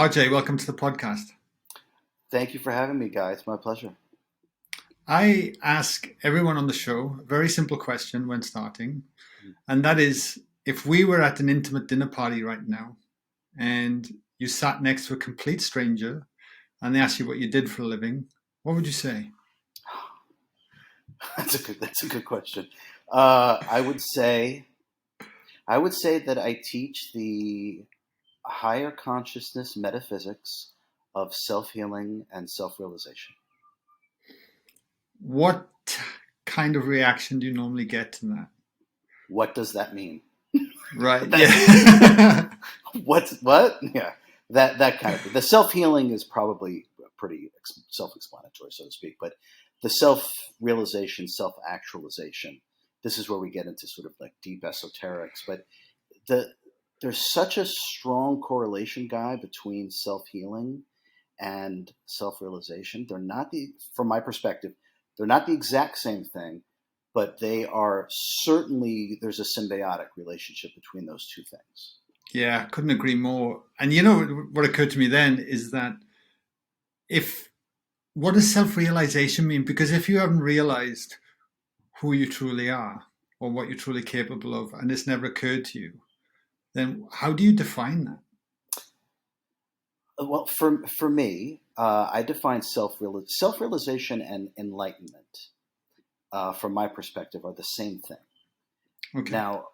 RJ, welcome to the podcast. Thank you for having me, guys. It's my pleasure. I ask everyone on the show a very simple question when starting, and that is if we were at an intimate dinner party right now and you sat next to a complete stranger and they asked you what you did for a living, what would you say? That's a good question. I would say that I teach the higher consciousness metaphysics of self-healing and self-realization. What kind of reaction do you normally get to that? What does that mean? Right. Yeah. What? Yeah, that kind of thing. The self-healing is probably pretty self-explanatory, so to speak. But the self-realization, self-actualization, this is where we get into sort of like deep esoterics. But there's such a strong correlation, Guy, between self-healing and self-realization. They're not from my perspective, they're not the exact same thing, but they are certainly, there's a symbiotic relationship between those two things. Yeah, couldn't agree more. And you know what occurred to me then is that what does self-realization mean? Because if you haven't realized who you truly are or what you're truly capable of, and it's never occurred to you, then how do you define that? Well, for me, I define self-realization and enlightenment, from my perspective, are the same thing. Okay. Now,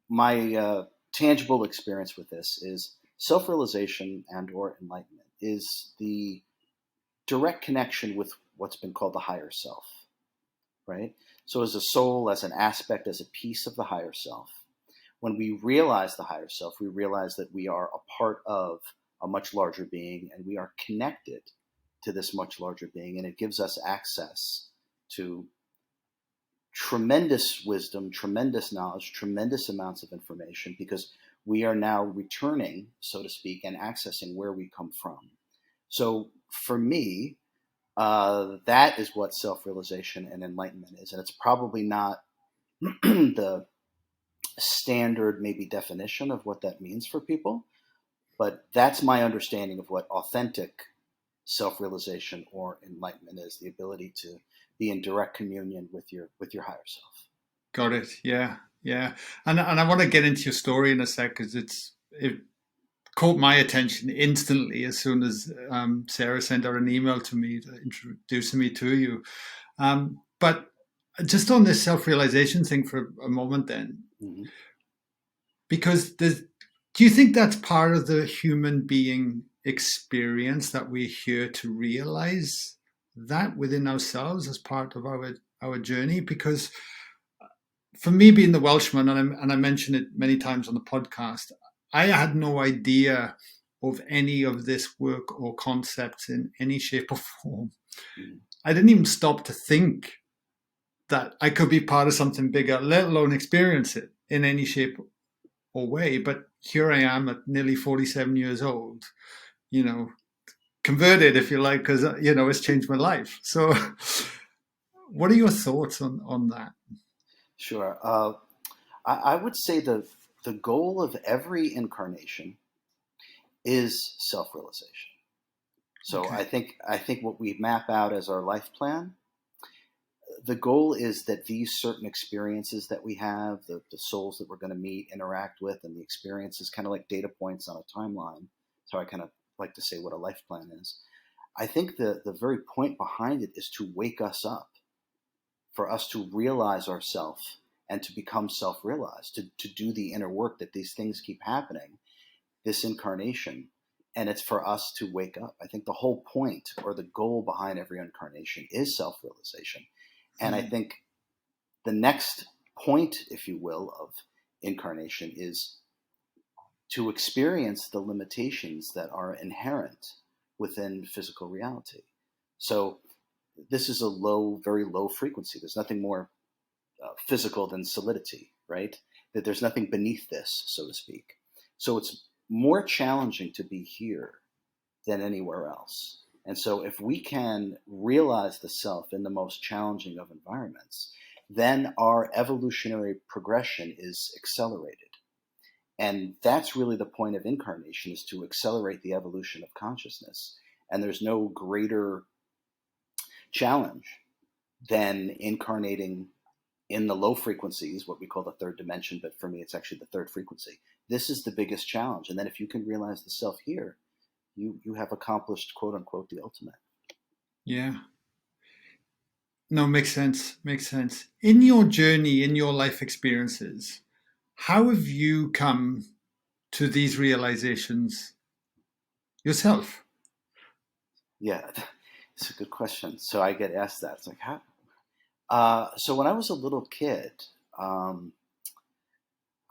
my tangible experience with this is self-realization and or enlightenment is the direct connection with what's been called the higher self, right? So as a soul, as an aspect, as a piece of the higher self, when we realize the higher self, we realize that we are a part of a much larger being and we are connected to this much larger being, and it gives us access to tremendous wisdom, tremendous knowledge, tremendous amounts of information, because we are now returning, so to speak, and accessing where we come from. So for me, that is what self-realization and enlightenment is. And it's probably not the standard, maybe, definition of what that means for people, but that's my understanding of what authentic self-realization or enlightenment is: the ability to be in direct communion with your higher self. Got it. Yeah, yeah. And I want to get into your story in a sec because it caught my attention instantly as soon as Sarah sent out an email to me introducing me to you. But just on this self-realization thing for a moment then, Mm-hmm. because do you think that's part of the human being experience, that we're here to realize that within ourselves as part of our journey? Because for me, being the Welshman, and I mentioned it many times on the podcast, I had no idea of any of this work or concepts in any shape or form. Mm-hmm. I didn't even stop to think that I could be part of something bigger, let alone experience it in any shape or way. But here I am at nearly 47 years old, converted, if you like, because, it's changed my life. So what are your thoughts on that? Sure. I would say the goal of every incarnation is self-realization. So Okay. I think what we map out as our life plan, the goal is that these certain experiences that we have, the souls that we're going to meet, interact with, and the experiences, kind of like data points on a timeline. So I kind of like to say what a life plan is. I think the very point behind it is to wake us up, for us to realize ourselves and to become self-realized, to do the inner work that these things keep happening, this incarnation. And it's for us to wake up. I think the whole point or the goal behind every incarnation is self-realization. And I think the next point, if you will, of incarnation is to experience the limitations that are inherent within physical reality. So this is a very low frequency. There's nothing more physical than solidity, right? That there's nothing beneath this, so to speak. So it's more challenging to be here than anywhere else. And so if we can realize the self in the most challenging of environments, then our evolutionary progression is accelerated. And that's really the point of incarnation, is to accelerate the evolution of consciousness. And there's no greater challenge than incarnating in the low frequencies, what we call the third dimension, but for me, it's actually the third frequency. This is the biggest challenge. And then if you can realize the self here, you have accomplished, quote unquote, the ultimate. Yeah. No, makes sense. Makes sense. In your journey, in your life experiences, how have you come to these realizations yourself? Yeah, it's a good question. So I get asked that. It's like, how? So when I was a little kid, um,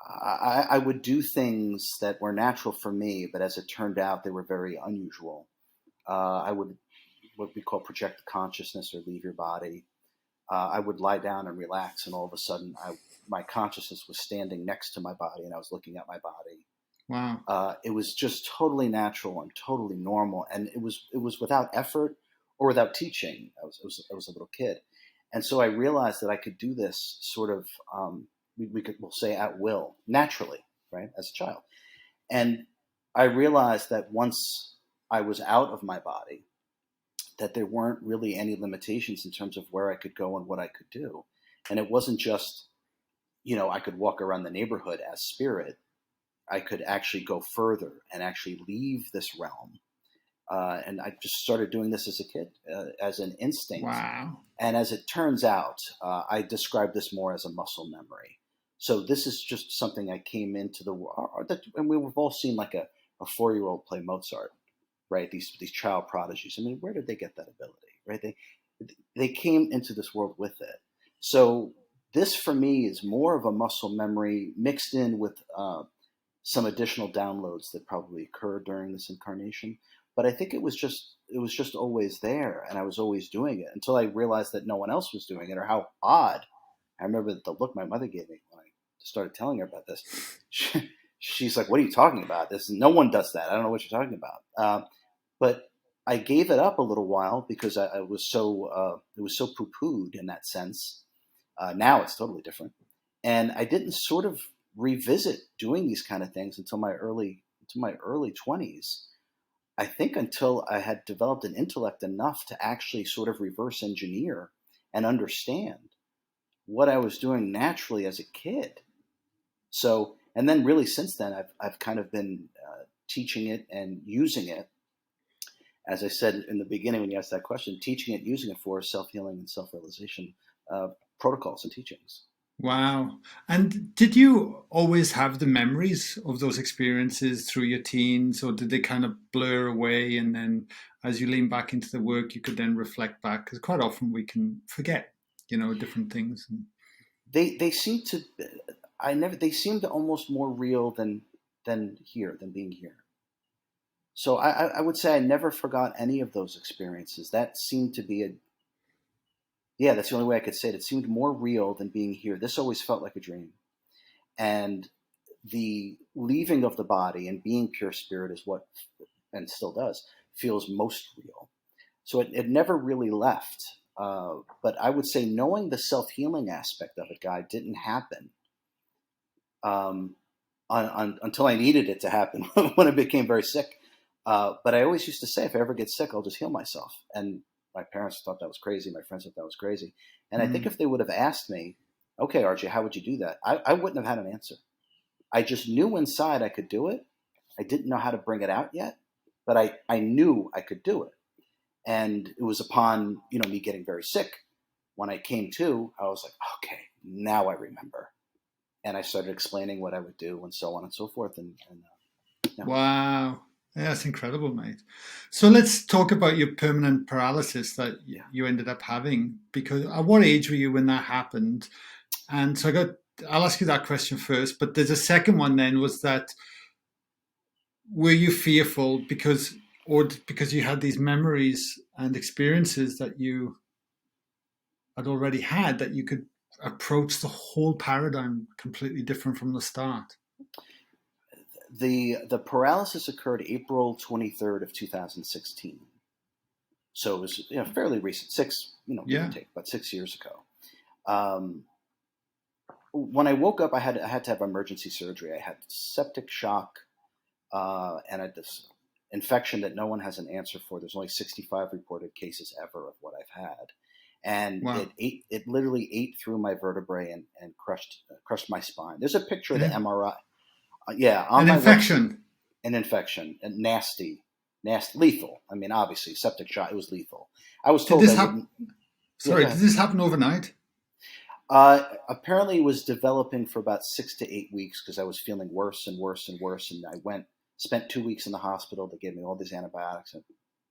I would do things that were natural for me, but as it turned out, they were very unusual. I would, what we call, project the consciousness or leave your body. I would lie down and relax, and all of a sudden, my consciousness was standing next to my body, and I was looking at my body. Wow. It was just totally natural and totally normal, and it was without effort or without teaching. I was a little kid, and so I realized that I could do this sort of we'll say at will, naturally, right, as a child. And I realized that once I was out of my body, that there weren't really any limitations in terms of where I could go and what I could do. And it wasn't just, I could walk around the neighborhood as spirit. I could actually go further and actually leave this realm. And I just started doing this as a kid, as an instinct. Wow. And as it turns out, I describe this more as a muscle memory. So this is just something I came into the world. And we've all seen like a 4-year-old play Mozart, right? These child prodigies. I mean, where did they get that ability, right? They came into this world with it. So this for me is more of a muscle memory mixed in with some additional downloads that probably occurred during this incarnation. But I think it was just always there, and I was always doing it until I realized that no one else was doing it, or how odd. I remember the look my mother gave me when I started telling her about this. She's like, "What are you talking about? No one does that. I don't know what you're talking about." But I gave it up a little while because I was so it was so poo-pooed in that sense. Now it's totally different, and I didn't sort of revisit doing these kind of things until my early 20s. I think until I had developed an intellect enough to actually sort of reverse engineer and understand what I was doing naturally as a kid. So, and then really since then, I've kind of been teaching it and using it. As I said in the beginning when you asked that question, teaching it, using it for self-healing and self-realization protocols and teachings. Wow. And did you always have the memories of those experiences through your teens, or did they kind of blur away? And then as you lean back into the work, you could then reflect back? Because quite often we can forget, different things. They seem to they seem to almost more real than being here. So I would say I never forgot any of those experiences. That seemed to be that's the only way I could say it. It seemed more real than being here. This always felt like a dream. And the leaving of the body and being pure spirit is what, and still does, feels most real. So it never really left. But I would say knowing the self-healing aspect of it, Guy, didn't happen until I needed it to happen when I became very sick. But I always used to say, if I ever get sick, I'll just heal myself. And my parents thought that was crazy. My friends thought that was crazy. And I think if they would have asked me, okay, RJ, how would you do that? I wouldn't have had an answer. I just knew inside I could do it. I didn't know how to bring it out yet, but I knew I could do it. And it was upon, me getting very sick. When I came to, I was like, okay, now I remember. And I started explaining what I would do and so on and so forth. Yeah. Wow. Yeah, that's incredible, mate. So let's talk about your permanent paralysis that you ended up having. Because at what age were you when that happened? And so I'll ask you that question first. But there's a second one then, was that, were you fearful because you had these memories and experiences that you had already had, that you could approach the whole paradigm completely different from the start? The paralysis occurred April 23rd of 2016. So it was fairly recent, give or take, about 6 years ago. when I woke up, I had to have emergency surgery. I had septic shock, and I had this infection that no one has an answer for. There's only 65 reported cases ever of what I've had, and Wow. it literally ate through my vertebrae and crushed my spine. There's a picture of the MRI. Yeah, on An my website. infection. An infection, and nasty, lethal. I mean, obviously, septic shock. It was lethal. I was Did told this I happen? wouldn't. Yeah, go Sorry, did ahead. this happen overnight? Apparently, it was developing for about 6 to 8 weeks because I was feeling worse and worse and worse. And spent 2 weeks in the hospital. They gave me all these antibiotics and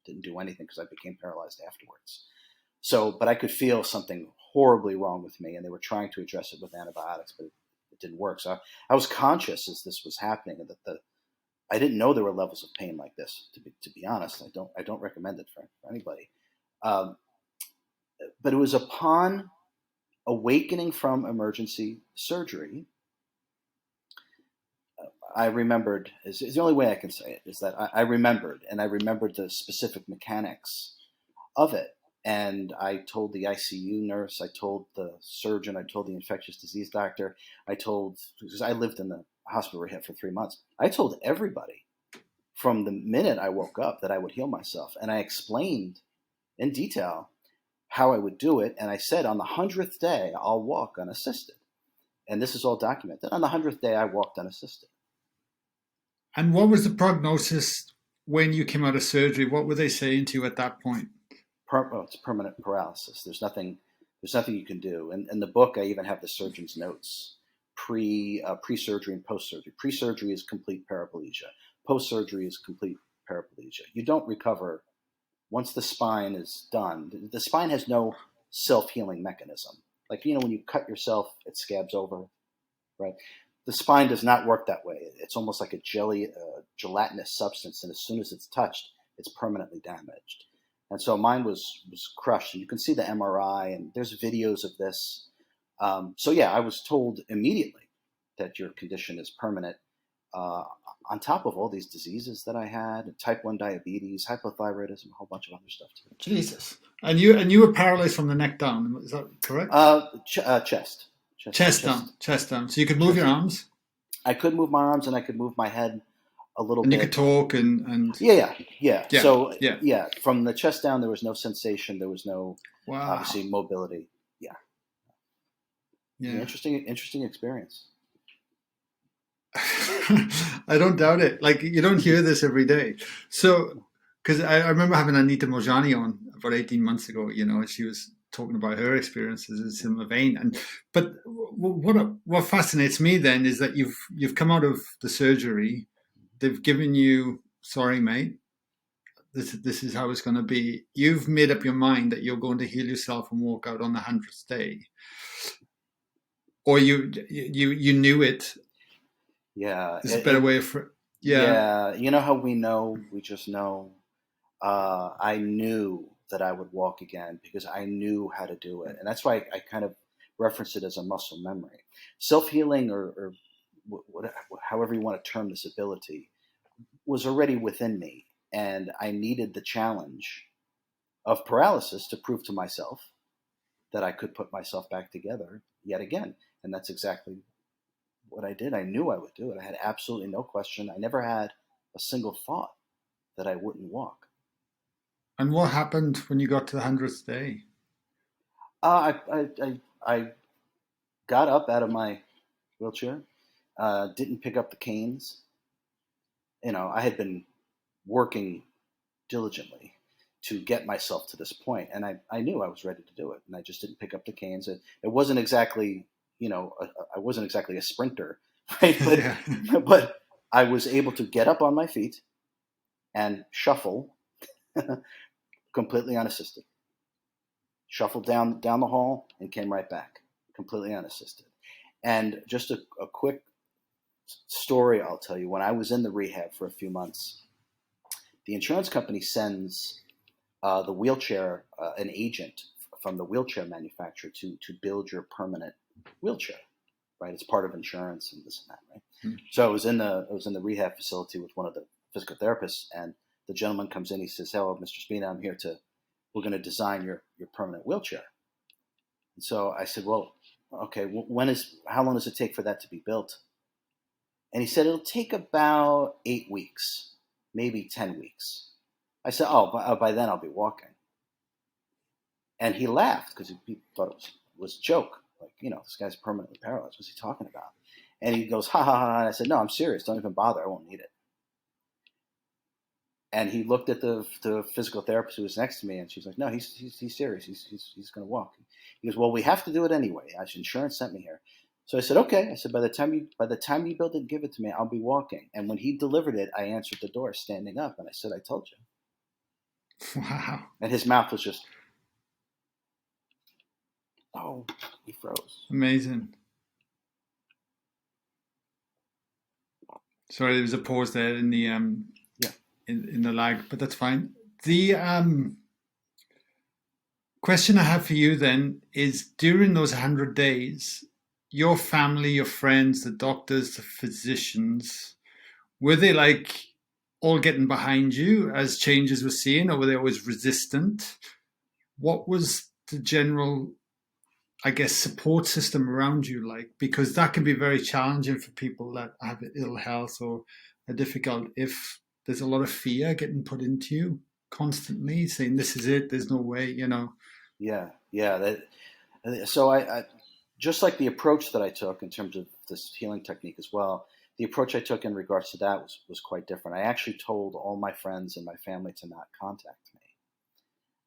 didn't do anything because I became paralyzed afterwards. So, but I could feel something horribly wrong with me, and they were trying to address it with antibiotics, but it didn't work. So I was conscious as this was happening, and that I didn't know there were levels of pain like this. To be honest, I don't recommend it for anybody. Um, but it was upon awakening from emergency surgery, I remembered, is the only way I can say it, is that I remembered, and I remembered the specific mechanics of it. And I told the ICU nurse, I told the surgeon, I told the infectious disease doctor, because I lived in the hospital rehab for 3 months, I told everybody from the minute I woke up that I would heal myself. And I explained in detail how I would do it. And I said, on the 100th day, I'll walk unassisted. And this is all documented. On the 100th day, I walked unassisted. And what was the prognosis when you came out of surgery? What were they saying to you at that point? It's permanent paralysis. There's nothing you can do. And in the book, I even have the surgeon's notes pre-surgery and post-surgery. Pre-surgery is complete paraplegia. Post-surgery is complete paraplegia. You don't recover once the spine is done. The spine has no self-healing mechanism. Like, when you cut yourself, it scabs over, right? The spine does not work that way. It's almost like a gelatinous substance, and as soon as it's touched, it's permanently damaged. And so mine was crushed. And you can see the MRI, and there's videos of this. So yeah, I was told immediately that your condition is permanent. On top of all these diseases that I had, type 1 diabetes, hypothyroidism, a whole bunch of other stuff too. Jesus. And you were paralyzed from the neck down. Is that correct? Chest Down. Chest down. So you could move your arms. I could move my arms, and I could move my head a little and bit. You could talk and yeah. So yeah, from the chest down, there was no sensation. There was no obviously mobility. Yeah. Interesting experience. I don't doubt it. Like, you don't hear this every day. So, because I remember having Anita Mojani on about 18 months ago, she was talking about her experiences in a similar vein. But what fascinates me then is that you've come out of the surgery. They've given you, sorry, mate, this is how it's going to be. You've made up your mind that you're going to heal yourself and walk out on the 100th day. Or you knew it. Yeah. There's a better way of... Yeah. You know how we know? We just know. I knew that I would walk again because I knew how to do it. And that's why I kind of reference it as a muscle memory. Self-healing or however you want to term this ability was already within me. And I needed the challenge of paralysis to prove to myself that I could put myself back together yet again. And that's exactly what I did. I knew I would do it. I had absolutely no question. I never had a single thought that I wouldn't walk. And what happened when you got to the 100th day? I got up out of my wheelchair, didn't pick up the canes. I had been working diligently to get myself to this point, and I knew I was ready to do it, and I just didn't pick up the canes. It wasn't exactly, I wasn't exactly a sprinter, right? But I was able to get up on my feet and shuffle completely unassisted. Shuffled down the hall and came right back, completely unassisted. And just a quick story I'll tell you. When I was in the rehab for a few months, the insurance company sends the wheelchair, an agent from the wheelchair manufacturer to build your permanent wheelchair, right? It's part of insurance and this and that, right? Mm-hmm. So I was in the rehab facility with one of the physical therapists, and the gentleman comes in. He says, "Hello, Mr. Spina, we're going to design your permanent wheelchair." And so I said, "Well, okay, how long does it take for that to be built? And he said, it'll take about 8 weeks, maybe 10 weeks. I said, by then I'll be walking. And he laughed because he thought it was a joke. Like, this guy's permanently paralyzed. What's he talking about? And he goes, ha, ha, ha. And I said, no, I'm serious. Don't even bother. I won't need it. And he looked at the physical therapist who was next to me, and she's like, no, he's serious. He's going to walk. He goes, well, we have to do it anyway. Insurance sent me here. So I said, okay. I said, by the time you build it and give it to me, I'll be walking. And when he delivered it, I answered the door standing up, and I said, I told you. Wow. And his mouth was just, oh, he froze. Amazing. Sorry, there was a pause there in the in the lag, but that's fine. The question I have for you then is, during those 100 days, your family, your friends, the doctors, the physicians, were they like all getting behind you as changes were seen, or were they always resistant? What was the general, I guess, support system around you like? Because that can be very challenging for people that have ill health or are difficult if there's a lot of fear getting put into you constantly, saying this is it, there's no way, Yeah. So I just like the approach that I took in terms of this healing technique as well. The approach I took in regards to that was quite different. I actually told all my friends and my family to not contact me.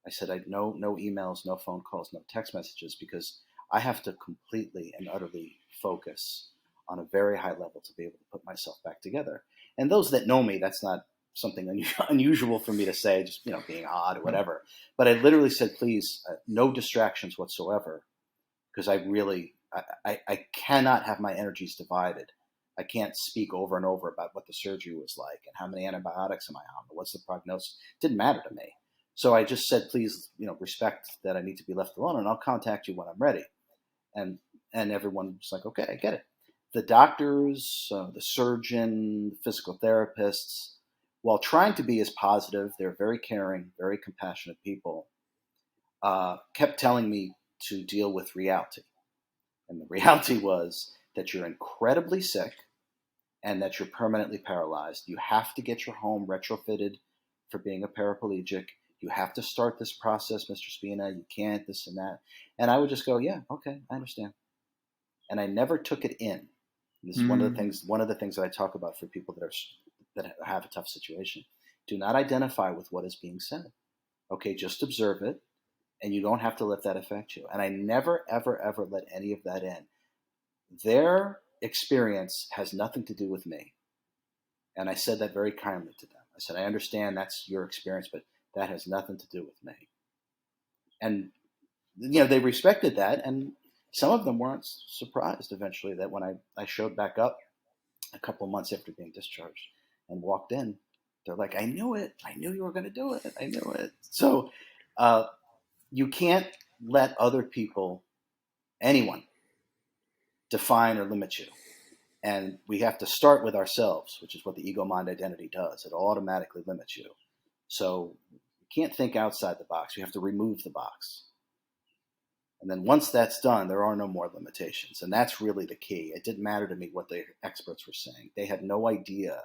I said, no emails, no phone calls, no text messages, because I have to completely and utterly focus on a very high level to be able to put myself back together. And those that know me, that's not something unusual for me to say, just, being odd or whatever. But I literally said, please, no distractions whatsoever, because I cannot have my energies divided. I can't speak over and over about what the surgery was like and how many antibiotics am I on, or what's the prognosis. It didn't matter to me. So I just said, please, respect that I need to be left alone, and I'll contact you when I'm ready. And everyone was like, okay, I get it. The doctors, the surgeon, the physical therapists, while trying to be as positive, they're very caring, very compassionate people, kept telling me to deal with reality. And the reality was that you're incredibly sick and that you're permanently paralyzed. You have to get your home retrofitted for being a paraplegic. You have to start this process, Mr. Spina. You can't, this and that. And I would just go, yeah, okay, I understand. And I never took it in. This is one of the things that I talk about for people that have a tough situation. Do not identify with what is being said. Okay, just observe it, and you don't have to let that affect you. And I never, ever, ever let any of that in. Their experience has nothing to do with me. And I said that very kindly to them. I said, I understand that's your experience, but that has nothing to do with me. And, they respected that. And some of them weren't surprised eventually that when I showed back up a couple of months after being discharged and walked in, they're like, I knew it. I knew you were going to do it. I knew it. So you can't let other people, anyone, define or limit you. And we have to start with ourselves, which is what the ego mind identity does. It automatically limits you. So you can't think outside the box. You have to remove the box. And then once that's done, there are no more limitations. And that's really the key. It didn't matter to me what the experts were saying. They had no idea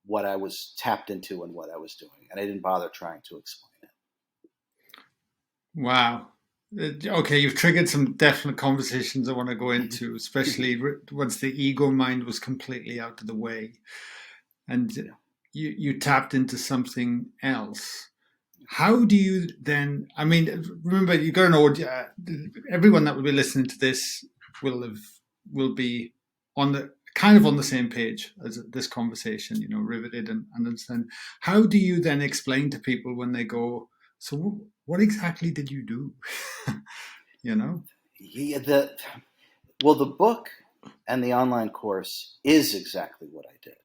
what I was tapped into and what I was doing. And I didn't bother trying to explain it. Wow. Okay, you've triggered some definite conversations I want to go into, especially once the ego mind was completely out of the way and you tapped into something else. How do you then, remember, you got an audio, everyone that will be listening to this will be on the same page as this conversation, riveted and understand. How do you then explain to people when they go, so what exactly did you do? Yeah, the book and the online course is exactly what I did.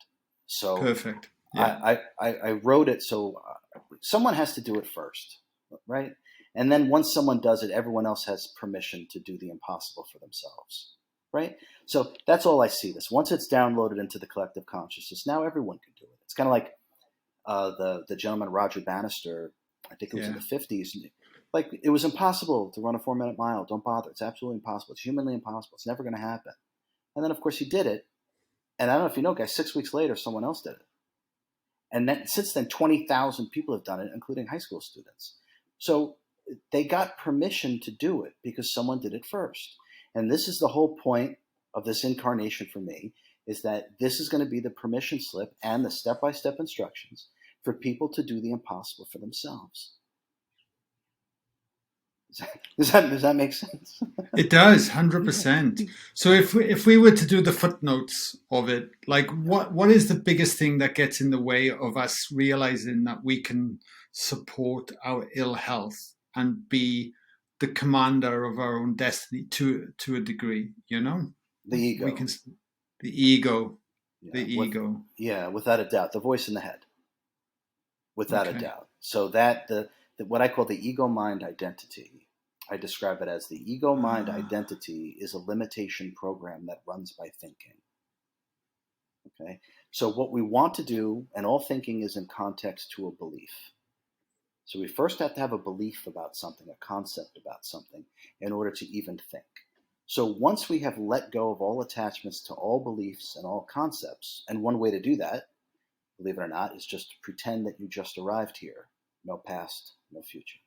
So perfect. Yeah. I wrote it so someone has to do it first, right? And then once someone does it, everyone else has permission to do the impossible for themselves, right? So that's all I see this. Once it's downloaded into the collective consciousness, now everyone can do it. It's kind of like the gentleman Roger Bannister, I think it was in the 50s. Like, it was impossible to run a 4-minute mile. Don't bother. It's absolutely impossible. It's humanly impossible. It's never going to happen. And then, of course, he did it. And I don't know if you know, guys, 6 weeks later, someone else did it. And then, since then, 20,000 people have done it, including high school students. So they got permission to do it because someone did it first. And this is the whole point of this incarnation for me, is that this is going to be the permission slip and the step-by-step instructions for people to do the impossible for themselves. Does that make sense? It does, 100%. So if we were to do the footnotes of it, like what is the biggest thing that gets in the way of us realizing that we can support our ill health and be the commander of our own destiny to a degree, you know? The ego. The ego. Yeah, the ego. Without a doubt. The voice in the head. Without a doubt. So that what I call the ego-mind identity, I describe it as the ego-mind identity is a limitation program that runs by thinking. Okay? So what we want to do, and all thinking is in context to a belief. So we first have to have a belief about something, a concept about something, in order to even think. So once we have let go of all attachments to all beliefs and all concepts, and one way to do that, believe it or not, is just to pretend that you just arrived here. No past, no future.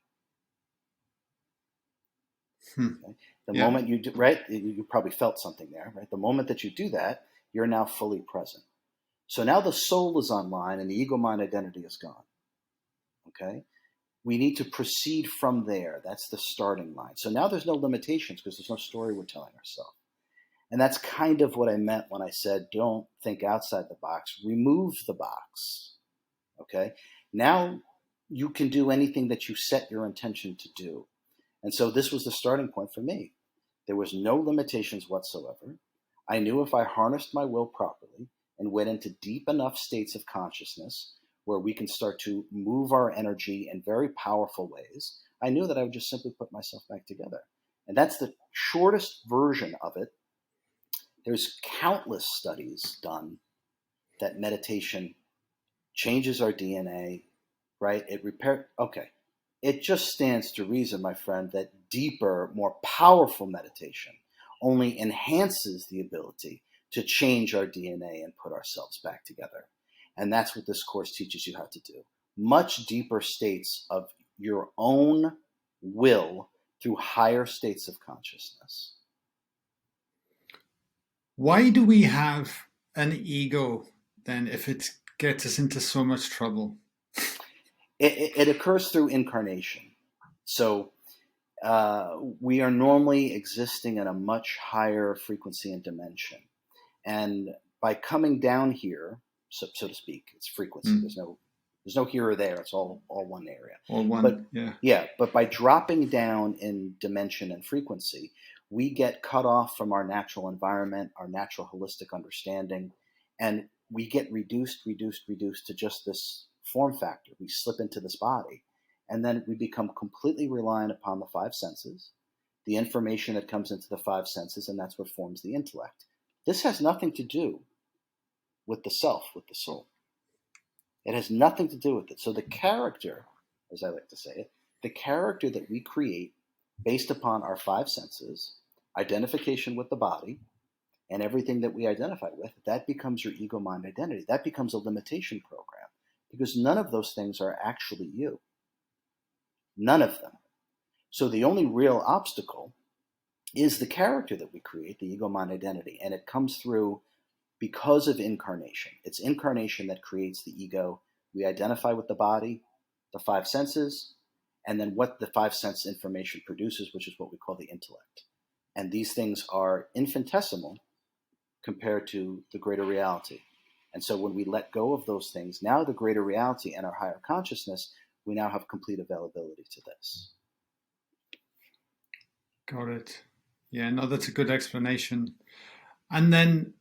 Okay? The moment you do, right, you probably felt something there, right? The moment that you do that, you're now fully present. So now the soul is online and the ego-mind identity is gone. Okay? We need to proceed from there. That's the starting line. So now there's no limitations because there's no story we're telling ourselves. And that's kind of what I meant when I said, don't think outside the box, remove the box. Okay? Now you can do anything that you set your intention to do. And so this was the starting point for me. There was no limitations whatsoever. I knew if I harnessed my will properly and went into deep enough states of consciousness where we can start to move our energy in very powerful ways, I knew that I would just simply put myself back together. And that's the shortest version of it. There's countless studies done that meditation changes our DNA, right? It just stands to reason, my friend, that deeper, more powerful meditation only enhances the ability to change our DNA and put ourselves back together. And that's what this course teaches you how to do. Much deeper states of your own will through higher states of consciousness. Why do we have an ego then if it gets us into so much trouble? It occurs through incarnation. So we are normally existing in a much higher frequency and dimension. And by coming down here, so to speak, it's frequency. There's no here or there. It's all one area. All one, But by dropping down in dimension and frequency, we get cut off from our natural environment, our natural holistic understanding, and we get reduced to just this form factor. We slip into this body, and then we become completely reliant upon the five senses, the information that comes into the five senses, and that's what forms the intellect. This has nothing to do with the self, with the soul. It has nothing to do with it. So the character, as I like to say it, the character that we create based upon our five senses, identification with the body, and everything that we identify with, that becomes your ego-mind identity. That becomes a limitation program because none of those things are actually you. None of them. So the only real obstacle is the character that we create, the ego-mind identity, and it comes through because of incarnation. It's incarnation that creates the ego. We identify with the body, the five senses, and then what the five sense information produces, which is what we call the intellect. And these things are infinitesimal compared to the greater reality. And so when we let go of those things, now the greater reality and our higher consciousness, we now have complete availability to this. Got it. Yeah, no, that's a good explanation. And then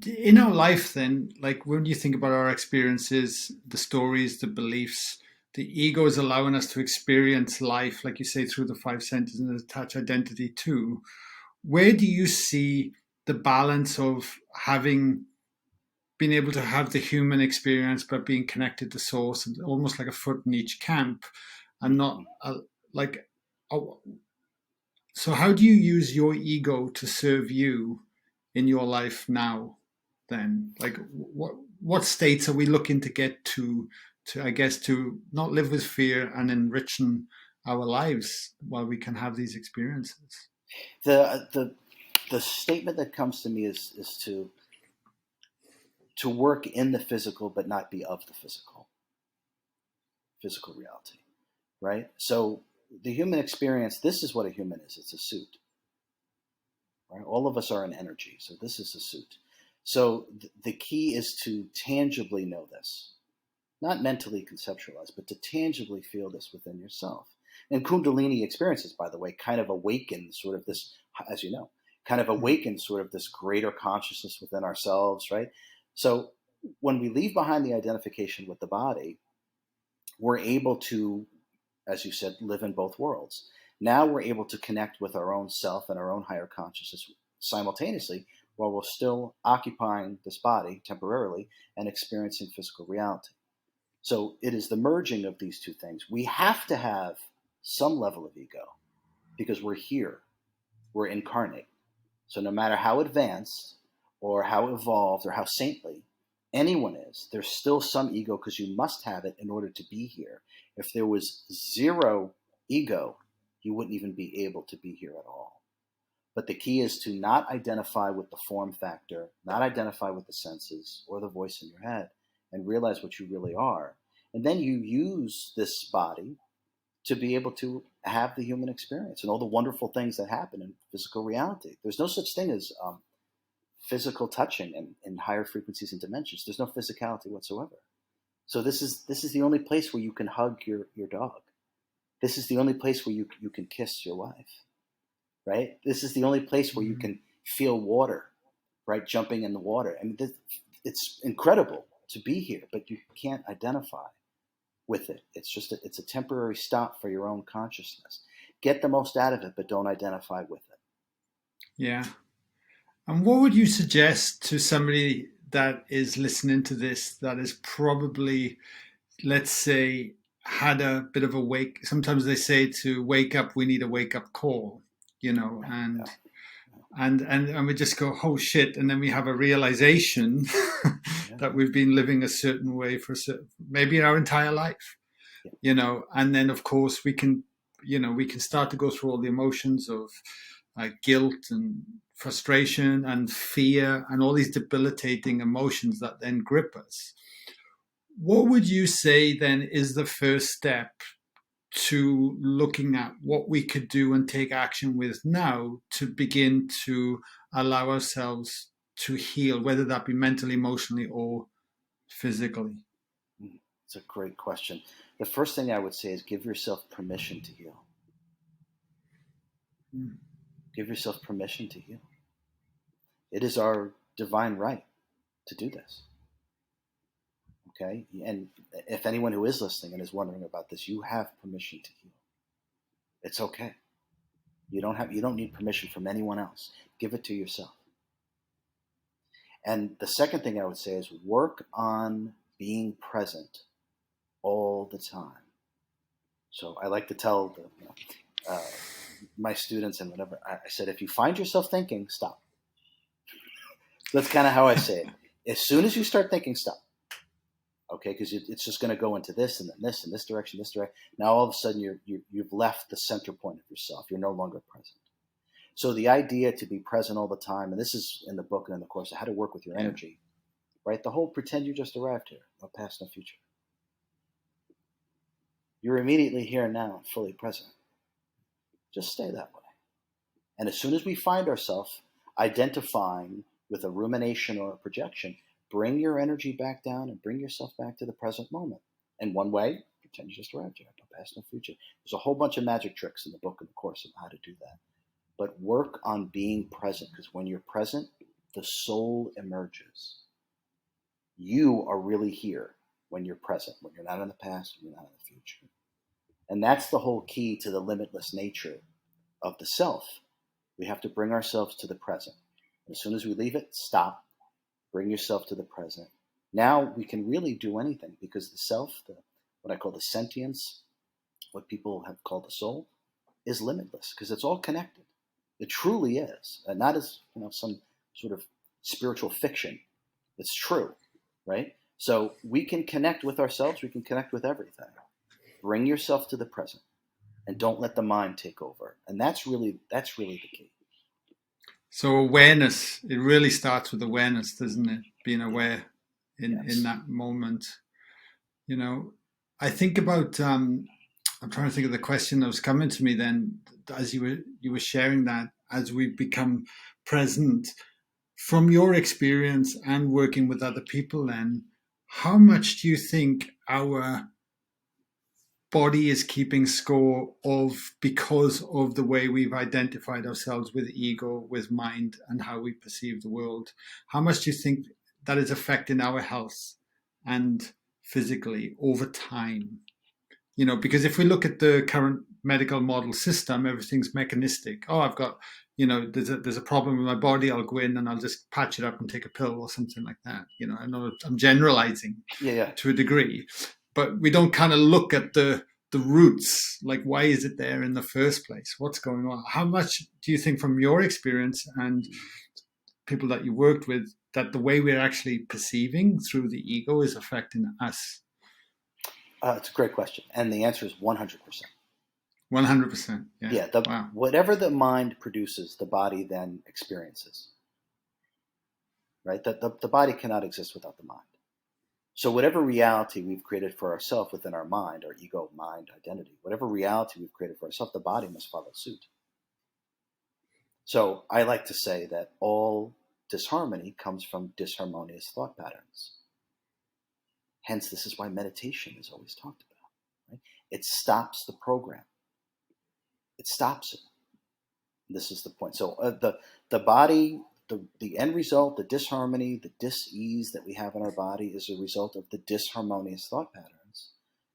in our life then, like when you think about our experiences, the stories, the beliefs, the ego is allowing us to experience life, like you say, through the five senses and attach identity too. Where do you see the balance of having been able to have the human experience but being connected to source and almost like a foot in each camp, I'm not like. Oh, so how do you use your ego to serve you in your life now? Then, like, what states are we looking to get to I guess to not live with fear and enriching our lives while we can have these experiences? The statement that comes to me is to work in the physical but not be of the physical reality, right? So the human experience, this is what a human is. It's a suit, right? All of us are an energy, so this is a suit. So the key is to tangibly know this, not mentally conceptualize, but to tangibly feel this within yourself. And Kundalini experiences, by the way, kind of awaken sort of this, as you know, kind of awaken sort of this greater consciousness within ourselves, right? So when we leave behind the identification with the body, we're able to, as you said, live in both worlds. Now we're able to connect with our own self and our own higher consciousness simultaneously while we're still occupying this body temporarily and experiencing physical reality. So it is the merging of these two things. We have to have some level of ego because we're here, we're incarnate. So no matter how advanced or how evolved or how saintly anyone is, there's still some ego because you must have it in order to be here. If there was zero ego, you wouldn't even be able to be here at all. But the key is to not identify with the form factor, not identify with the senses or the voice in your head, and realize what you really are. And then you use this body to be able to have the human experience and all the wonderful things that happen in physical reality. There's no such thing as physical touching in higher frequencies and dimensions. There's no physicality whatsoever. So this is the only place where you can hug your dog. This is the only place where you can kiss your wife, right? This is the only place where you can feel water, right? Jumping in the water. I mean, it's incredible to be here, but you can't identify with it. It's just it's a temporary stop for your own consciousness. Get the most out of it, but don't identify with it. Yeah. And what would you suggest to somebody that is listening to this that is probably, let's say, had a bit of a wake? Sometimes they say to wake up, we need a wake up call, and Yeah. and we just go, oh shit, and then we have a realization Yeah. that we've been living a certain way for maybe our entire life, Yeah. and then of course we can start to go through all the emotions of guilt and frustration and fear and all these debilitating emotions that then grip us. What would you say then is the first step to looking at what we could do and take action with now to begin to allow ourselves to heal, whether that be mentally, emotionally, or physically? It's a great question. The first thing I would say is give yourself permission to heal. Mm. Give yourself permission to heal. It is our divine right to do this. Okay? And if anyone who is listening and is wondering about this, you have permission to heal. It's okay. You don't need permission from anyone else. Give it to yourself. And the second thing I would say is work on being present all the time. So I like to tell my students and whatever, I said, if you find yourself thinking, stop. That's kind of how I say it. As soon as you start thinking, stop. Okay, because it's just going to go into this and then this and this direction, this direction. Now all of a sudden you've left the center point of yourself. You're no longer present. So the idea to be present all the time, and this is in the book and in the course, how to work with your energy, right? The whole pretend you just arrived here, no past, no future. You're immediately here and now, fully present. Just stay that way. And as soon as we find ourselves identifying with a rumination or a projection, bring your energy back down and bring yourself back to the present moment. And one way, pretend you just arrived here, no past, no future. There's a whole bunch of magic tricks in the book and the course of how to do that. But work on being present, because when you're present, the soul emerges. You are really here when you're present, when you're not in the past, when you're not in the future. And that's the whole key to the limitless nature of the self. We have to bring ourselves to the present. And as soon as we leave it, stop, bring yourself to the present. Now we can really do anything because the self, what I call the sentience, what people have called the soul, is limitless because it's all connected. It truly is, and not as some sort of spiritual fiction. It's true, right? So we can connect with ourselves. We can connect with everything. Bring yourself to the present, and don't let the mind take over. And that's really the key. So awareness, it really starts with awareness, doesn't it? Being aware in Yes. that moment. I think about I'm trying to think of the question that was coming to me then as you were sharing that, as we become present. From your experience and working with other people then, how much do you think our body is keeping score of because of the way we've identified ourselves with ego, with mind, and how we perceive the world? How much do you think that is affecting our health and physically over time? Because if we look at the current medical model system, everything's mechanistic. Oh, I've got, there's a problem with my body. I'll go in and I'll just patch it up and take a pill or something like that. I know I'm generalizing to a degree, but we don't kind of look at the roots. Like, why is it there in the first place? What's going on? How much do you think, from your experience and people that you worked with, that the way we're actually perceiving through the ego is affecting us? It's a great question, and the answer is 100%. 100%. Yeah. Wow. Whatever the mind produces, the body then experiences. Right? The body cannot exist without the mind. So whatever reality we've created for ourselves within our mind, our ego, mind, identity, whatever reality we've created for ourselves, the body must follow suit. So I like to say that all disharmony comes from disharmonious thought patterns. Hence, this is why meditation is always talked about. Right? It stops the program. It stops it. This is the point. So the body, the end result, the disharmony, the dis-ease that we have in our body is a result of the disharmonious thought patterns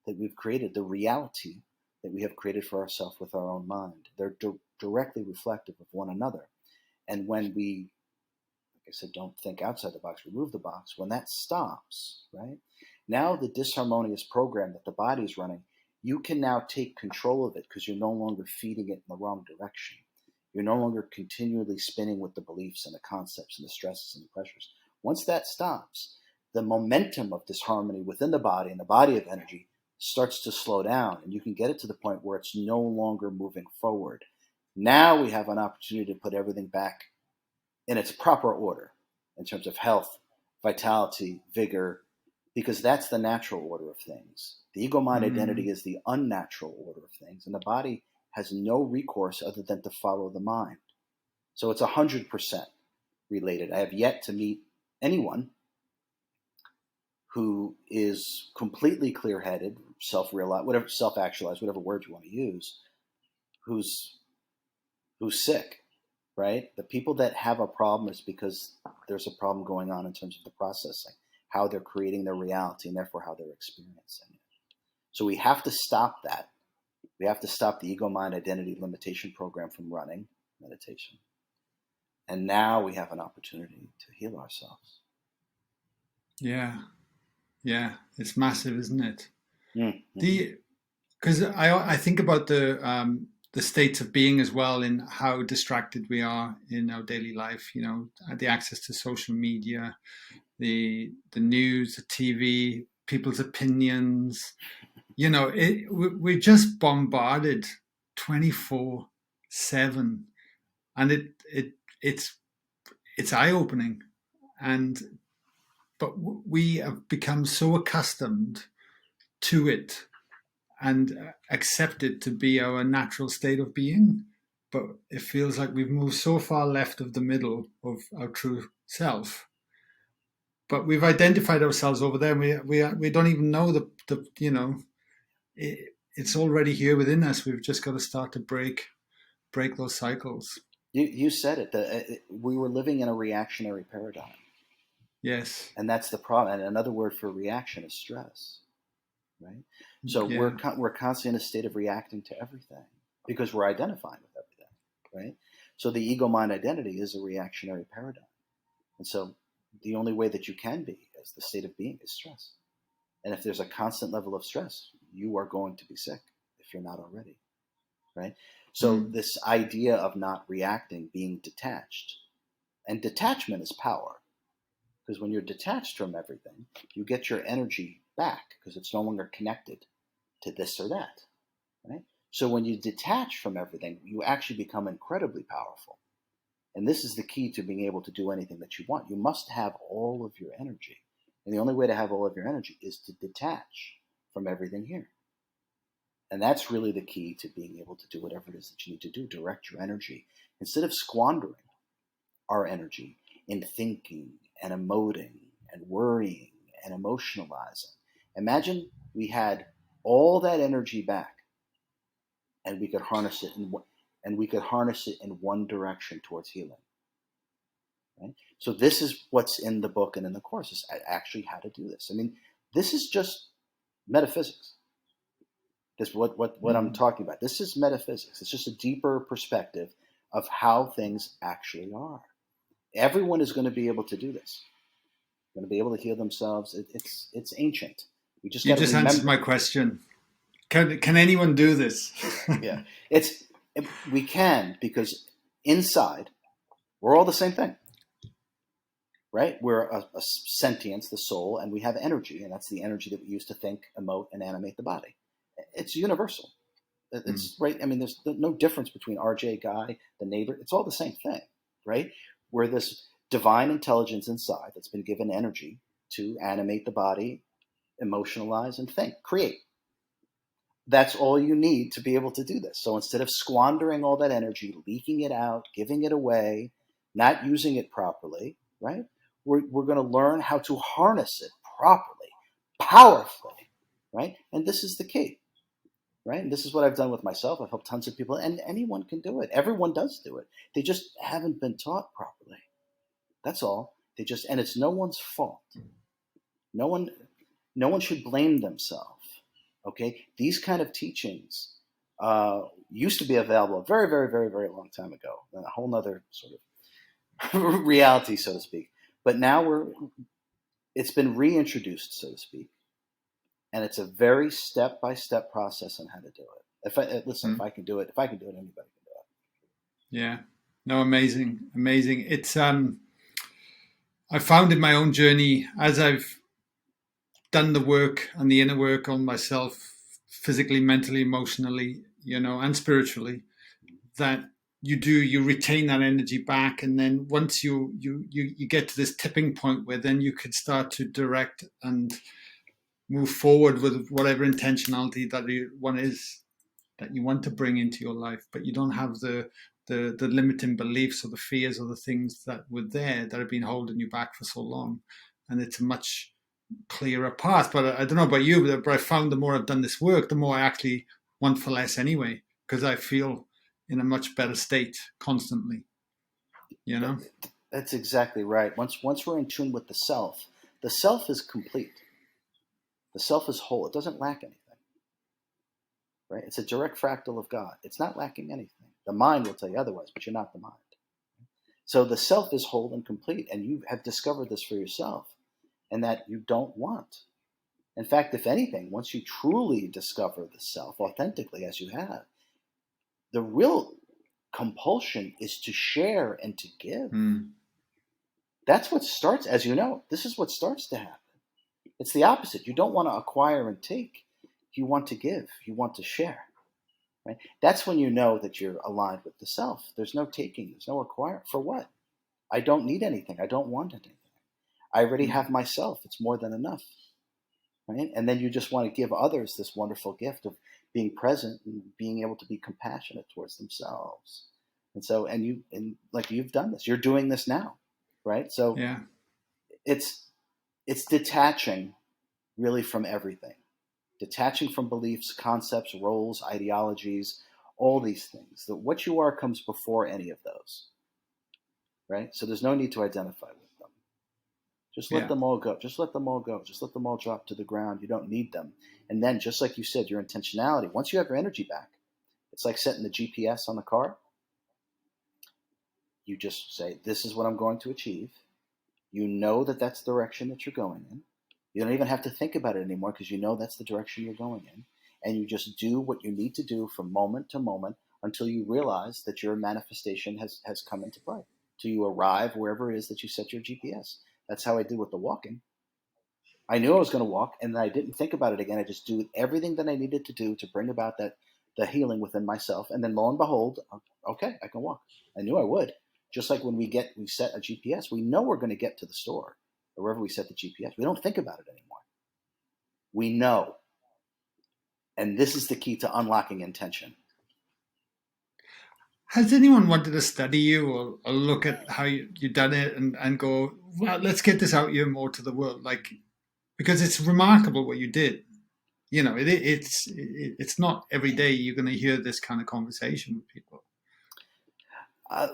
that we've created, the reality that we have created for ourselves with our own mind. They're directly reflective of one another. And when we, like I said, don't think outside the box, remove the box, when that stops, right? Now the disharmonious program that the body is running, you can now take control of it because you're no longer feeding it in the wrong direction. You're no longer continually spinning with the beliefs and the concepts and the stresses and the pressures. Once that stops, the momentum of disharmony within the body and the body of energy starts to slow down, and you can get it to the point where it's no longer moving forward. Now we have an opportunity to put everything back in its proper order in terms of health, vitality, vigor, because that's the natural order of things. The ego-mind identity is the unnatural order of things, and the body has no recourse other than to follow the mind. So it's 100% related. I have yet to meet anyone who is completely clear-headed, self-realized, whatever, self-actualized, whatever word you want to use, who's sick, right? The people that have a problem is because there's a problem going on in terms of the processing, how they're creating their reality, and therefore how they're experiencing it. So we have to stop that. We have to stop the ego-mind identity limitation program from running meditation. And now we have an opportunity to heal ourselves. Yeah. Yeah. It's massive, isn't it? Mm-hmm. Because I think about the states of being as well, in how distracted we are in our daily life, the access to social media, the news, the TV, people's opinions. We're just bombarded 24/7, and it's eye-opening, but we have become so accustomed to it and accept it to be our natural state of being, but it feels like we've moved so far left of the middle of our true self. But we've identified ourselves over there. And we don't even know it's already here within us. We've just got to start to break those cycles. You said it. We were living in a reactionary paradigm. Yes. And that's the problem. And another word for reaction is stress, right? So we're constantly in a state of reacting to everything because we're identifying with everything, right? So the ego-mind identity is a reactionary paradigm. And so the only way that you can be as the state of being is stress. And if there's a constant level of stress, you are going to be sick. if you're not already, right? So Mm. this idea of not reacting, being detached, and detachment is power. Because when you're detached from everything, you get your energy back because it's no longer connected to this or that, right? So when you detach from everything, you actually become incredibly powerful. And this is the key to being able to do anything that you want. You must have all of your energy. And the only way to have all of your energy is to detach from everything here. And that's really the key to being able to do whatever it is that you need to do, direct your energy. Instead of squandering our energy in thinking and emoting and worrying and emotionalizing. Imagine we had all that energy back and we could harness it in one direction towards healing. Right? So this is what's in the book and in the course is actually how to do this. I mean, this is just metaphysics. This what I'm talking about. This is metaphysics. It's just a deeper perspective of how things actually are. Everyone is going to be able to do this. Going to be able to heal themselves. It's ancient. We just You got to just answered remember. my question. Can anyone do this? Yeah, we can, because inside we're all the same thing, right? We're a sentience, the soul, and we have energy, and that's the energy that we use to think, emote, and animate the body. It's universal. It's right. I mean, there's no difference between RJ guy, the neighbor. It's all the same thing, right? We're this divine intelligence inside that's been given energy to animate the body, emotionalize, and think, create. That's all you need to be able to do this. So instead of squandering all that energy, leaking it out, giving it away, not using it properly, right? We're going to learn how to harness it properly, powerfully, right? And this is the key, right? And this is what I've done with myself. I've helped tons of people, and anyone can do it. Everyone does do it. They just haven't been taught properly. That's all. And it's no one's fault. No one should blame themselves. Okay, these kind of teachings used to be available a very, very, very, very long time ago. A whole nother sort of reality, so to speak. But now it's been reintroduced, so to speak, and it's a very step-by-step process on how to do it. If I can do it, anybody can do it. Yeah. No, amazing, amazing. It's I found in my own journey as I've done the work and the inner work on myself, physically, mentally, emotionally, and spiritually, that you retain that energy back, and then once you get to this tipping point where then you could start to direct and move forward with whatever intentionality that one is that you want to bring into your life, but you don't have the limiting beliefs or the fears or the things that were there that have been holding you back for so long, and it's a much clearer path. But I don't know about you, but I found the more I've done this work, the more I actually want for less anyway, because I feel in a much better state constantly. You know. That's exactly right. Once we're in tune with the self is complete. The self is whole. It doesn't lack anything. Right? It's a direct fractal of God. It's not lacking anything. The mind will tell you otherwise, but you're not the mind. So the self is whole and complete, and you have discovered this for yourself, and that you don't want. In fact, if anything, once you truly discover the self authentically, as you have, the real compulsion is to share and to give. That's what starts, as you know, this is what starts to happen. It's the opposite. You don't want to acquire and take. You want to give. You want to share. Right? That's when you know that you're aligned with the self. There's no taking. There's no acquiring. For what? I don't need anything. I don't want anything. I already have myself. It's more than enough. Right? And then you just want to give others this wonderful gift of being present and being able to be compassionate towards themselves. And so, and like you've done this, you're doing this now, right? So Yeah. it's detaching really from everything, detaching from beliefs, concepts, roles, ideologies, all these things. That what you are comes before any of those, right? So there's no need to identify with them. Just let Yeah. them all go. Just let them all go. Just let them all drop to the ground. You don't need them. And then, just like you said, your intentionality, once you have your energy back, it's like setting the GPS on the car. You just say, this is what I'm going to achieve. You know that that's the direction that you're going in. You don't even have to think about it anymore because you know that's the direction you're going in. and you just do what you need to do from moment to moment until you realize that your manifestation has come into play, till you arrive wherever it is that you set your GPS. That's how I did with the walking. I knew I was going to walk, and I didn't think about it again. I just do everything that I needed to do to bring about the healing within myself, and then lo and behold, okay, I can walk. I knew I would. Just like when we set a GPS, we know we're going to get to the store or wherever we set the GPS. We don't think about it anymore. We know, and this is the key to unlocking intention. Has anyone wanted to study you or look at how you've done it and go, well, let's get this out here more to the world? Like, because it's remarkable what you did. You know, it's not every day you're going to hear this kind of conversation with people. I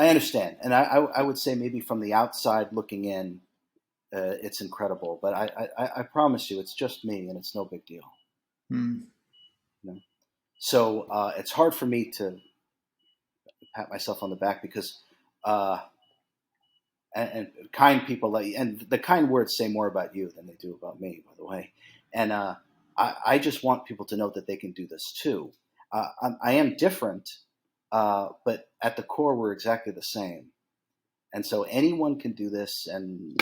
understand, and I would say maybe from the outside looking in, it's incredible. But I promise you, it's just me, and it's no big deal. Mm. You know? So it's hard for me to pat myself on the back because, and kind people, and the kind words say more about you than they do about me, by the way. And I just want people to know that they can do this too. I am different, but at the core, we're exactly the same. And so anyone can do this. And,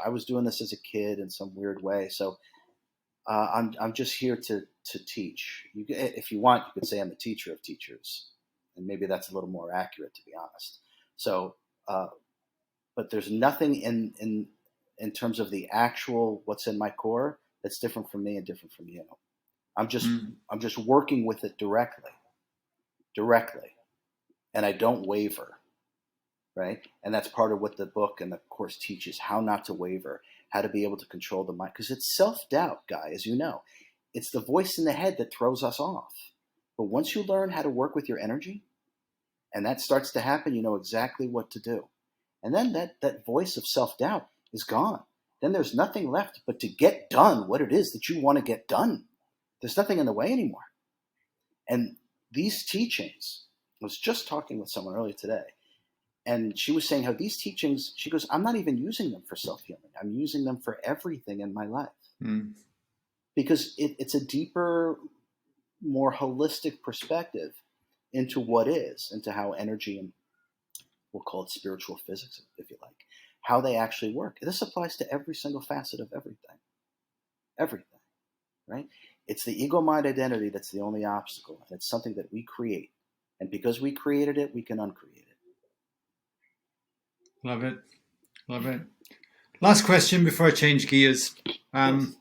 I was doing this as a kid in some weird way. So I'm just here to teach. If you want, you could say I'm a teacher of teachers. And maybe that's a little more accurate, to be honest. So, but there's nothing in terms of the actual what's in my core that's different from me and different from you. I'm just working with it directly, and I don't waver, right? And that's part of what the book and the course teaches: how not to waver, how to be able to control the mind, because it's self-doubt, guy, as you know. It's the voice in the head that throws us off. But once you learn how to work with your energy, and that starts to happen, you know exactly what to do. And then that voice of self-doubt is gone. Then there's nothing left but to get done what it is that you want to get done. There's nothing in the way anymore. And these teachings, I was just talking with someone earlier today, and she was saying how these teachings, she goes, I'm not even using them for self-healing. I'm using them for everything in my life. Mm. Because it's a deeper, more holistic perspective into what is, into how energy, and we'll call it spiritual physics, if you like, how they actually work. This applies to every single facet of everything, right? It's the ego mind identity that's the only obstacle, and it's something that we create. And because we created it, we can uncreate it. Love it. Last question before I change gears. Yes.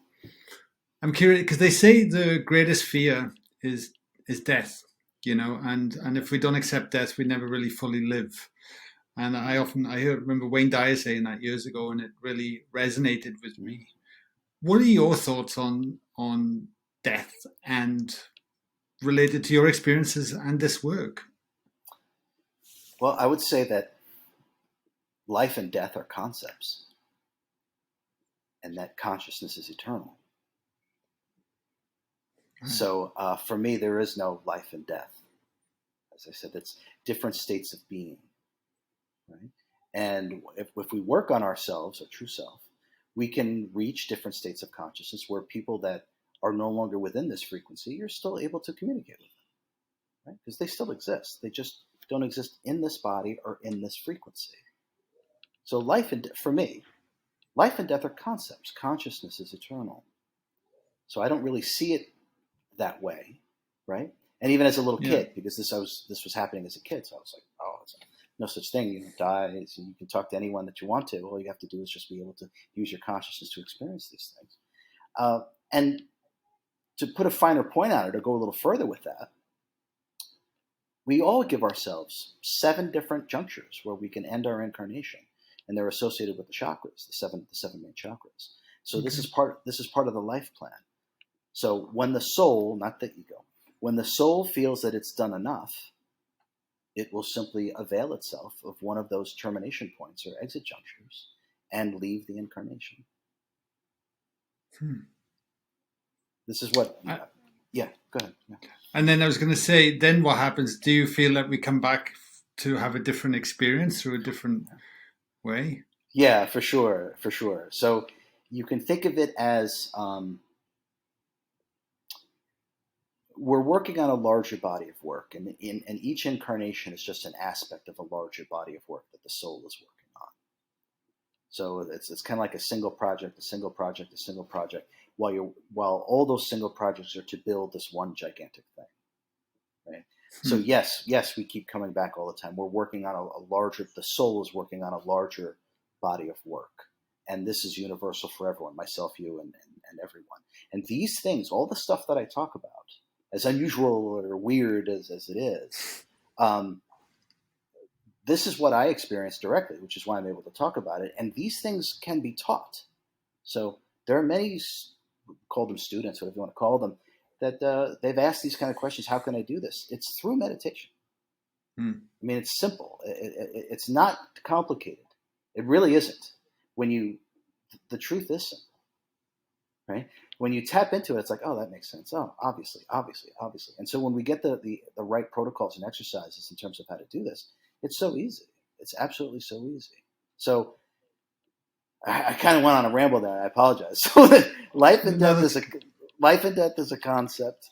I'm curious because they say the greatest fear is death, and if we don't accept death, we never really fully live. And I remember Wayne Dyer saying that years ago, and it really resonated with me. What are your thoughts on death and related to your experiences and this work? Well, I would say that life and death are concepts, and that consciousness is eternal. Right. So for me, there is no life and death. As I said, it's different states of being. Right? And if we work on ourselves, our true self, we can reach different states of consciousness where people that are no longer within this frequency, you're still able to communicate with them, right? Because they still exist. They just don't exist in this body or in this frequency. So for me, life and death are concepts. Consciousness is eternal. So I don't really see it that way, right? And even as a little kid, because this was happening as a kid, so I was like, oh, it's no such thing. You die. You can talk to anyone that you want to. All you have to do is just be able to use your consciousness to experience these things. And to put a finer point on it, or go a little further with that, we all give ourselves 7 different junctures where we can end our incarnation, and they're associated with the chakras, the seven main chakras. So this is part of the life plan. So when the soul, not the ego, when the soul feels that it's done enough, it will simply avail itself of one of those termination points or exit junctures and leave the incarnation. This is what... go ahead. Yeah. And then I was going to say, then what happens? Do you feel that we come back to have a different experience through a different way? Yeah, for sure. So you can think of it as we're working on a larger body of work, and each incarnation is just an aspect of a larger body of work that the soul is working on. So it's kind of like a single project, a single project, a single project, while all those single projects are to build this one gigantic thing, right? So yes, we keep coming back all the time. We're working on a larger. The soul is working on a larger body of work, and this is universal for everyone, myself, you, and everyone. And these things, all the stuff that I talk about, as unusual or weird as it is, this is what I experienced directly, which is why I'm able to talk about it. And these things can be taught. So there are many, call them students, whatever you want to call them, that they've asked these kind of questions. How can I do this? It's through meditation. I mean, it's simple. It's not complicated. It really isn't. The truth is simple, right? When you tap into it, it's like, oh, that makes sense. Oh, obviously. And so when we get the right protocols and exercises in terms of how to do this, it's so easy. It's absolutely so easy. So I kind of went on a ramble there. I apologize. So life and death is a concept,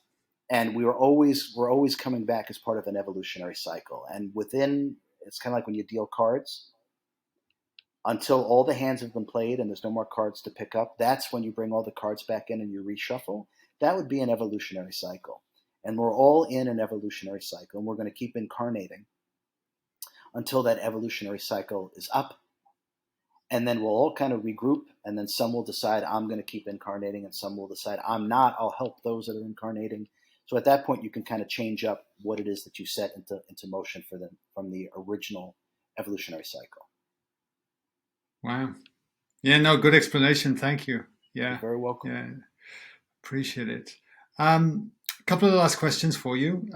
and we're always coming back as part of an evolutionary cycle. And it's kind of like when you deal cards. Until all the hands have been played and there's no more cards to pick up, that's when you bring all the cards back in and you reshuffle. That would be an evolutionary cycle. And we're all in an evolutionary cycle, and we're going to keep incarnating until that evolutionary cycle is up. And then we'll all kind of regroup, and then some will decide, I'm going to keep incarnating, and some will decide, I'm not, I'll help those that are incarnating. So at that point, you can kind of change up what it is that you set into motion from the original evolutionary cycle. Wow. Yeah, no, good explanation. Thank you. Yeah. You're very welcome. Yeah, appreciate it. A couple of last questions for you.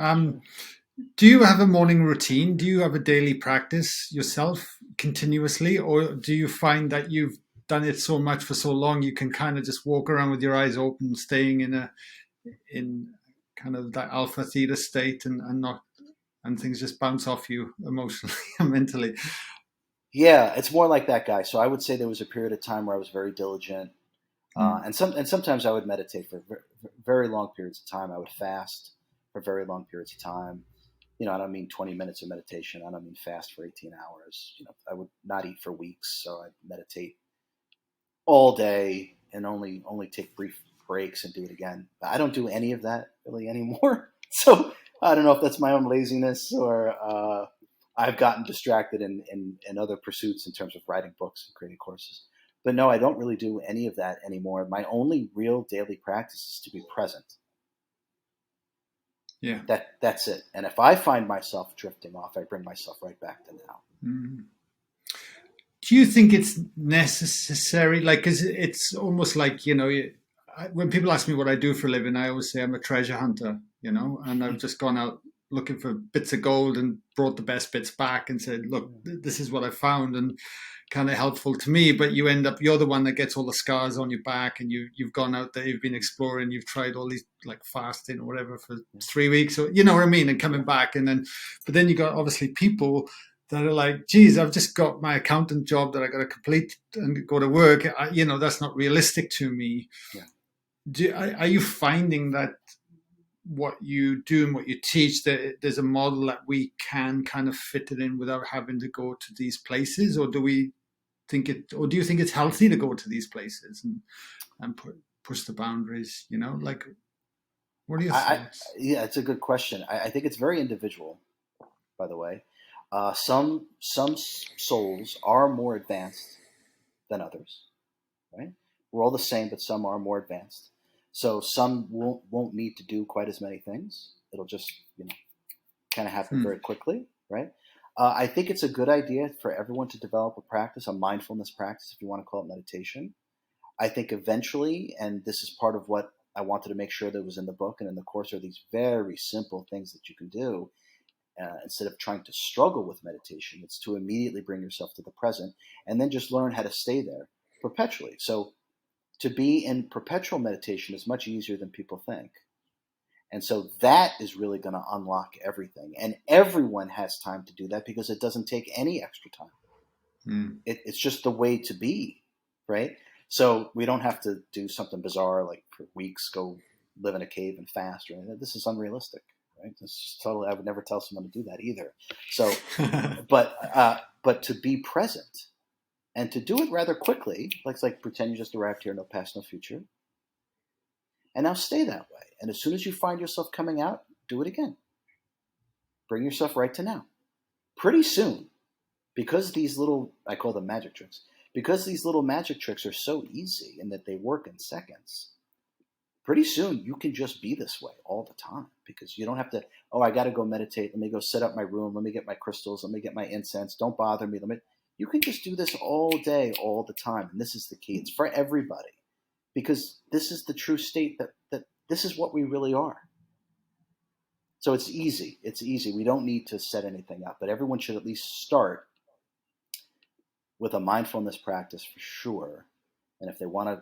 Do you have a morning routine? Do you have a daily practice yourself continuously, or do you find that you've done it so much for so long you can kind of just walk around with your eyes open, staying in kind of that alpha theta state, and things just bounce off you emotionally and mentally? Yeah, it's more like that, guy. So I would say there was a period of time where I was very diligent, and sometimes I would meditate for very long periods of time. I would fast for very long periods of time. I don't mean 20 minutes of meditation. I don't mean fast for 18 hours. I would not eat for weeks, so I'd meditate all day and only take brief breaks and do it again. But I don't do any of that really anymore. So I don't know if that's my own laziness or I've gotten distracted in other pursuits in terms of writing books and creating courses. But no, I don't really do any of that anymore. My only real daily practice is to be present. Yeah. That's it. And if I find myself drifting off, I bring myself right back to now. Do you think it's necessary? Like, 'cause it's almost like, when people ask me what I do for a living, I always say I'm a treasure hunter, and I've just gone out looking for bits of gold and brought the best bits back and said, look, this is what I found, and kind of helpful to me. But you're the one that gets all the scars on your back, and you've gone out there, you've been exploring, you've tried all these like fasting or whatever for 3 weeks, or you know what I mean, and coming back. But then you got obviously people that are like, geez, I've just got my accountant job that I got to complete and go to work. That's not realistic to me. Yeah. Are you finding that what you do and what you teach, that there's a model that we can kind of fit it in without having to go to these places, or do you think it's healthy to go to these places and push the boundaries? Like, what are your thoughts? Yeah, it's a good question. I think it's very individual, by the way. Some souls are more advanced than others, right? We're all the same, but some are more advanced. So some won't need to do quite as many things. It'll just kind of happen very quickly, right? I think it's a good idea for everyone to develop a practice, a mindfulness practice, if you want to call it meditation. I think eventually, and this is part of what I wanted to make sure that was in the book and in the course, are these very simple things that you can do. Instead of trying to struggle with meditation, it's to immediately bring yourself to the present and then just learn how to stay there perpetually. So to be in perpetual meditation is much easier than people think. And so that is really going to unlock everything. And everyone has time to do that because it doesn't take any extra time. It's just the way to be, right? So we don't have to do something bizarre like for weeks go live in a cave and fast or anything. This is unrealistic, right? This is totally. I would never tell someone to do that either. So, but to be present and to do it rather quickly, like pretend you just arrived here, no past, no future, and now stay that way. And as soon as you find yourself coming out, do it again. Bring yourself right to now. Pretty soon, because these little, I call them magic tricks, because these little magic tricks are so easy and that they work in seconds, pretty soon you can just be this way all the time, because you don't have to, oh, I got to go meditate. Let me go set up my room. Let me get my crystals. Let me get my incense. Don't bother me. You can just do this all day, all the time. And this is the key. It's for everybody, because this is the true state that this is what we really are. So it's easy. It's easy. We don't need to set anything up, but everyone should at least start with a mindfulness practice for sure. And if they want to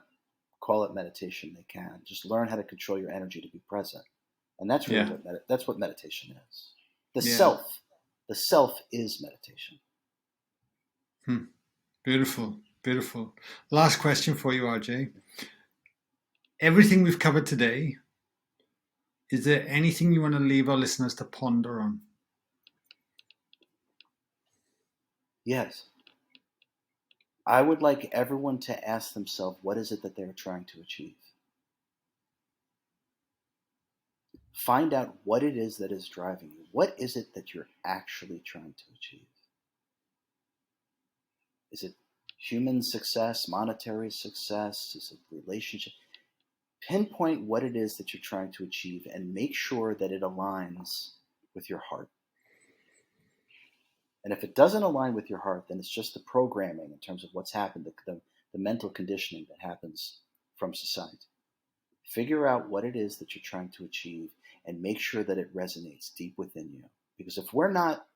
call it meditation, they can. Just learn how to control your energy to be present. And that's really that's what meditation is. The self is meditation. Beautiful, beautiful. Last question for you, RJ. Everything we've covered today, is there anything you want to leave our listeners to ponder on? Yes. I would like everyone to ask themselves, what is it that they're trying to achieve? Find out what it is that is driving you. What is it that you're actually trying to achieve? Is it human success, monetary success? Is it relationship? Pinpoint what it is that you're trying to achieve and make sure that it aligns with your heart. And if it doesn't align with your heart, then it's just the programming in terms of what's happened, the mental conditioning that happens from society. Figure out what it is that you're trying to achieve and make sure that it resonates deep within you. Because if we're not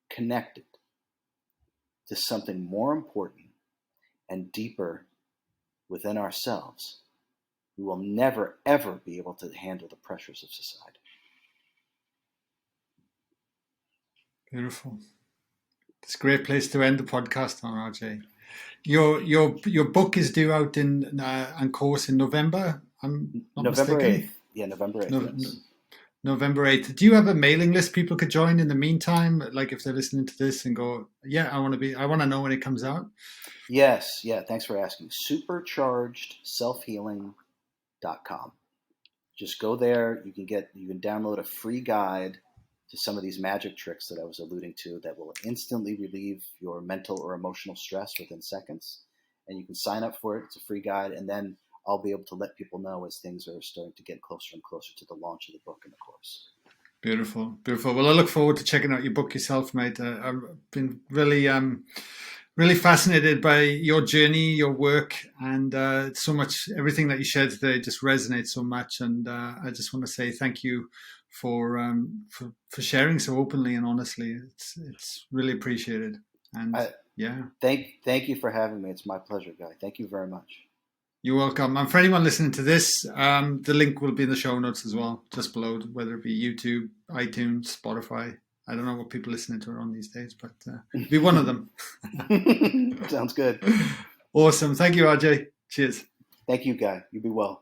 connected to something more important and deeper within ourselves, we will never, ever be able to handle the pressures of society. Beautiful. It's a great place to end the podcast on, RJ. Your book is due out on course in November. I'm not November mistaken. 8th. Yeah, November 8th. Yes. November 8th. Do you have a mailing list people could join in the meantime? Like if they're listening to this and go, yeah, I want to know when it comes out. Yes. Yeah. Thanks for asking. Superchargedselfhealing.com. Just go there. You can download a free guide to some of these magic tricks that I was alluding to that will instantly relieve your mental or emotional stress within seconds. And you can sign up for it. It's a free guide. And then I'll be able to let people know as things are starting to get closer and closer to the launch of the book and the course. Beautiful, beautiful. Well, I look forward to checking out your book yourself, mate. I've been really fascinated by your journey, your work, and so much. Everything that you shared today just resonates so much. And I just want to say thank you for sharing so openly and honestly. It's really appreciated. And thank you for having me. It's my pleasure, Guy. Thank you very much. You're welcome. And for anyone listening to this, the link will be in the show notes as well, just below, whether it be YouTube, iTunes, Spotify. I don't know what people listening to are on these days, but be one of them. Sounds good. Awesome. Thank you, RJ. Cheers. Thank you, Guy. You be well.